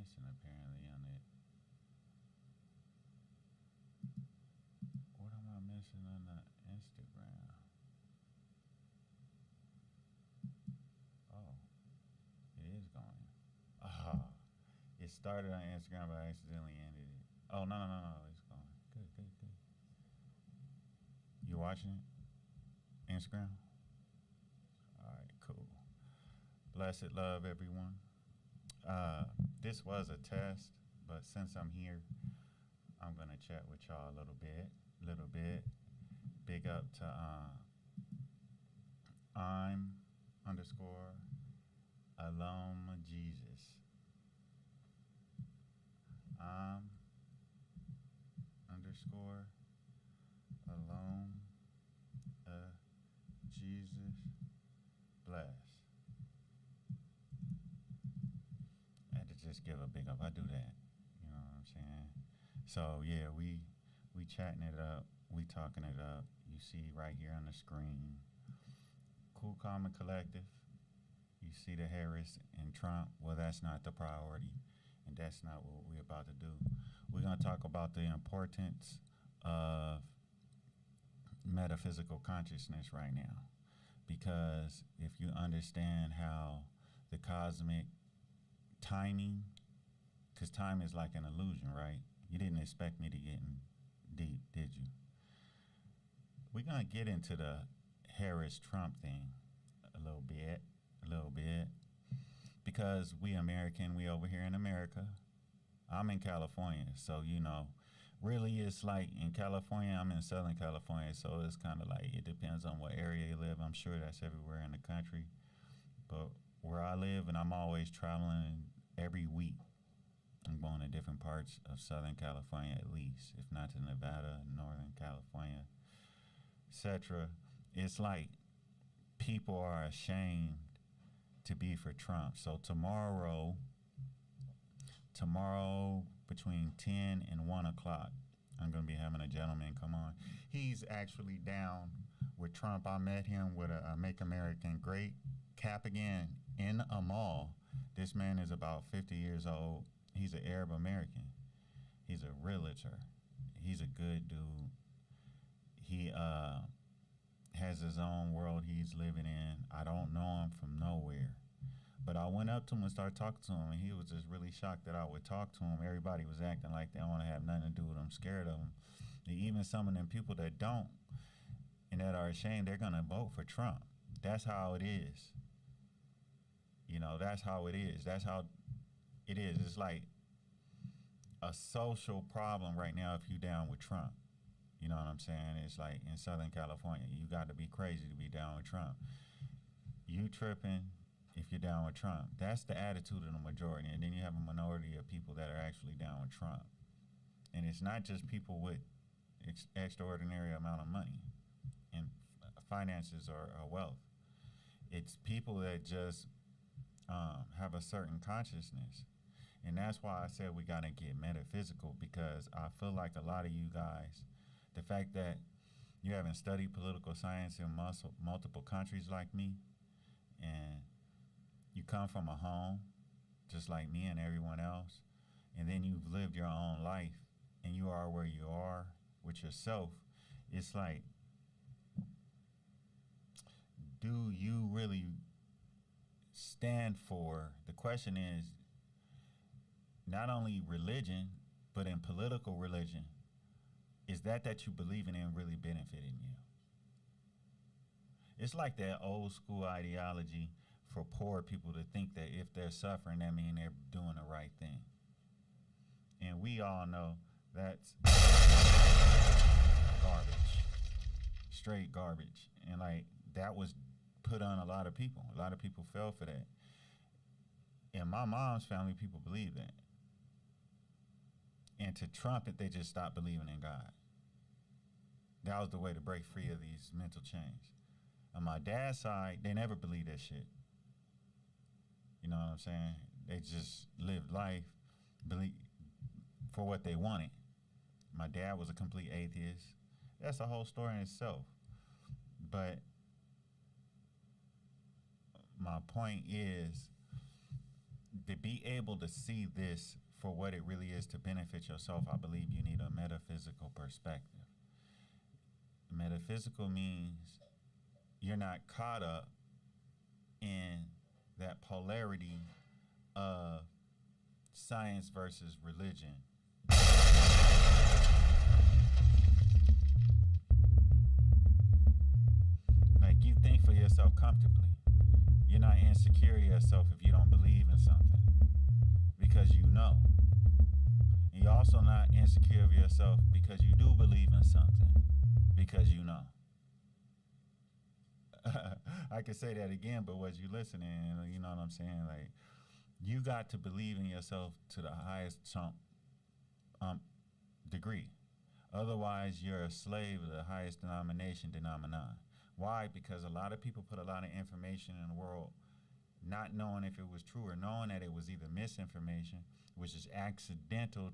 missing apparently on it? What am I missing on the Instagram? Oh, it is going. Ah, it started on Instagram, but I accidentally ended it. Oh no, it's going. Good. You watching it? Instagram? Alright, cool. Blessed love everyone. This was a test, but since I'm here, I'm gonna chat with y'all a little bit. Big up to I'm underscore alone Jesus. Underscore alone Jesus bless. I had to just give a big up. I do that. You know what I'm saying? So yeah, we chatting it up, we talking it up. You see right here on the screen. Cool, calm, and collective. You see the Harris and Trump. Well, that's not the priority, and that's not what we're about to do. We're gonna talk about the importance of metaphysical consciousness right now, because if you understand how the cosmic timing, because time is like an illusion, right? You didn't expect me to get in deep, did you? We're gonna get into the Harris-Trump thing a little bit, because we American, we over here in America. I'm in California, so really it's like in California, I'm in Southern California, so it's kind of like it depends on what area you live. I'm sure that's everywhere in the country, but where I live, and I'm always traveling every week. I'm going to different parts of Southern California at least, if not to Nevada, Northern California, etc. It's like people are ashamed to be for Trump. So tomorrow between 10 and 1 o'clock, I'm going to be having a gentleman come on. He's actually down with Trump. I met him with a Make American Great cap again in a mall. This man is about 50 years old. He's an Arab American. He's a realtor. He's a good dude. He has his own world he's living in. I don't know him from nowhere. But I went up to him and started talking to him, and he was just really shocked that I would talk to him. Everybody was acting like they don't want to have nothing to do with him, scared of him. And even some of them people that don't and that are ashamed, they're going to vote for Trump. That's how it is. That's how it is. That's how it is. It's like a social problem right now if you're down with Trump. You know what I'm saying? It's like in Southern California, you got to be crazy to be down with Trump. You tripping if you're down with Trump. That's the attitude of the majority. And then you have a minority of people that are actually down with Trump. And it's not just people with extraordinary amount of money and finances or wealth. It's people that just have a certain consciousness. And that's why I said we got to get metaphysical, because I feel like a lot of you guys, the fact that you haven't studied political science in multiple countries like me, and you come from a home just like me and everyone else, and then you've lived your own life, and you are where you are with yourself, it's like, do you really stand for, the question is, not only religion, but in political religion, is that you believe in really benefiting you? It's like that old school ideology for poor people to think that if they're suffering, that means they're doing the right thing. And we all know that's garbage, straight garbage. And like that was put on a lot of people. A lot of people fell for that. In my mom's family, people believe that. And to trump it, they just stopped believing in God. That was the way to break free of these mental chains. On my dad's side, they never believed that shit. You know what I'm saying? They just lived life for what they wanted. My dad was a complete atheist. That's a whole story in itself. But my point is, to be able to see this for what it really is to benefit yourself, I believe you need a metaphysical perspective. Metaphysical means you're not caught up in that polarity of science versus religion. Like, you think for yourself comfortably. You're not insecure of yourself if you don't believe in something, because you know. And you're also not insecure of yourself because you do believe in something, because you know. I could say that again, but was you listening? You know what I'm saying? Like, you got to believe in yourself to the highest degree. Otherwise, you're a slave of the highest phenomenon. Why? Because a lot of people put a lot of information in the world not knowing if it was true, or knowing that it was either misinformation, which is accidental.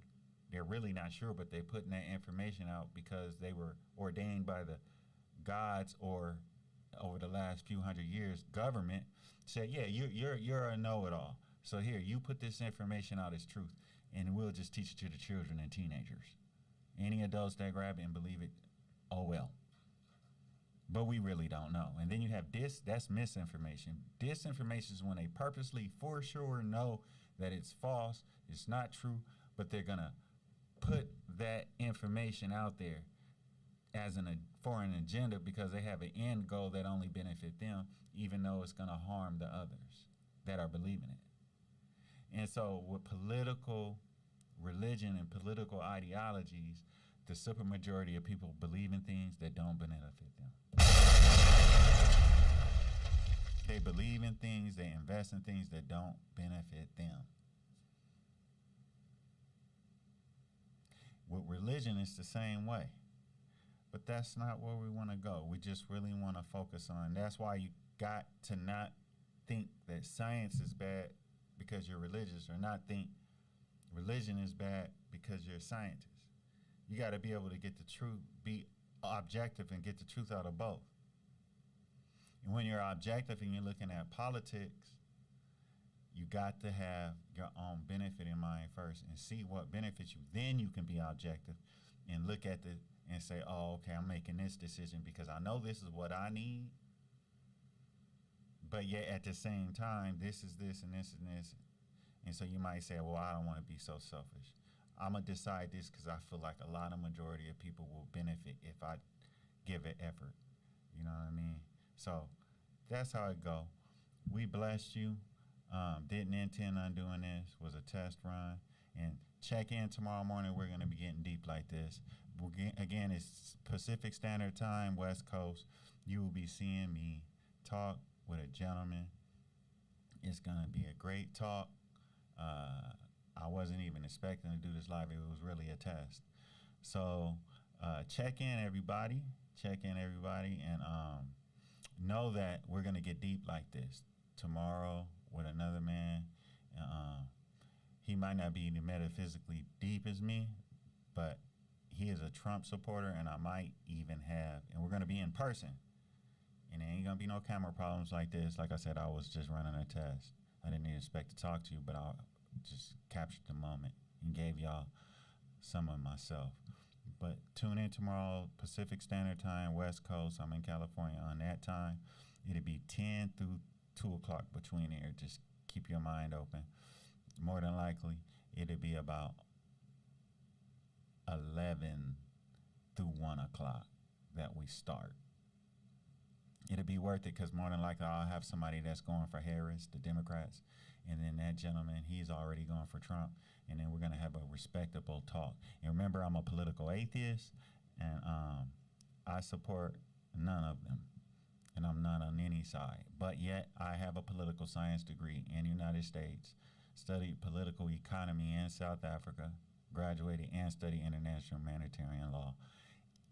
They're really not sure, but they're putting that information out because they were ordained by the gods, or over the last few hundred years, government said, yeah, you're a know-it-all. So here, you put this information out as truth, and we'll just teach it to the children and teenagers. Any adults that grab it and believe it, oh well. But we really don't know. And then you have that's misinformation. Disinformation is when they purposely, for sure, know that it's false, it's not true, but they're going to put that information out there as for an agenda, because they have an end goal that only benefit them, even though it's going to harm the others that are believing it. And so with political religion and political ideologies, the supermajority of people believe in things that don't benefit them. They believe in things, they invest in things that don't benefit them. With religion, it's the same way. But that's not where we want to go. We just really want to focus on. That's why you got to not think that science is bad because you're religious, or not think religion is bad because you're a scientist. You got to be able to get the truth, be objective, and get the truth out of both. And when you're objective and you're looking at politics, you got to have your own benefit in mind first and see what benefits you. Then you can be objective and look at the and say, oh, okay, I'm making this decision because I know this is what I need. But yet at the same time, this is this and this and this. And so you might say, well, I don't want to be so selfish. I'm going to decide this because I feel like a lot of majority of people will benefit if I give it effort. You know what I mean? So that's how it go. We blessed you. Didn't intend on doing this. Was a test run. And check in tomorrow morning. We're going to be getting deep like this. Again, it's Pacific Standard Time, West Coast. You will be seeing me talk with a gentleman. It's going to be a great talk. I wasn't even expecting to do this live. It was really a test. So check in, everybody. Check in, everybody. And know that we're going to get deep like this tomorrow with another man. He might not be metaphysically deep as me, but he is a Trump supporter, and I might even have, and we're going to be in person. And there ain't going to be no camera problems like this. Like I said, I was just running a test. I didn't even expect to talk to you, but I just captured the moment and gave y'all some of myself. But tune in tomorrow, Pacific Standard Time, West Coast. I'm in California on that time. It'll be 10 through 2 o'clock between here. Just keep your mind open. More than likely, it'll be about 11 through 1 o'clock that we start. It'll be worth it because more than likely I'll have somebody that's going for Harris, the Democrats, and then that gentleman, he's already going for Trump, and then we're going to have a respectable talk. And remember, I'm a political atheist, and I support none of them, and I'm not on any side. But yet, I have a political science degree in the United States, studied political economy in South Africa, graduated and studied international humanitarian law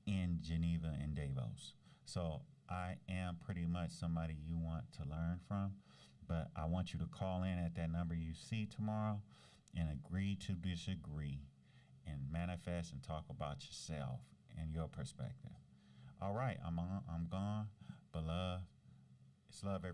in Geneva and Davos. So I am pretty much somebody you want to learn from, but I want you to call in at that number you see tomorrow and agree to disagree and manifest and talk about yourself and your perspective. All right, I'm gone, but love, it's love every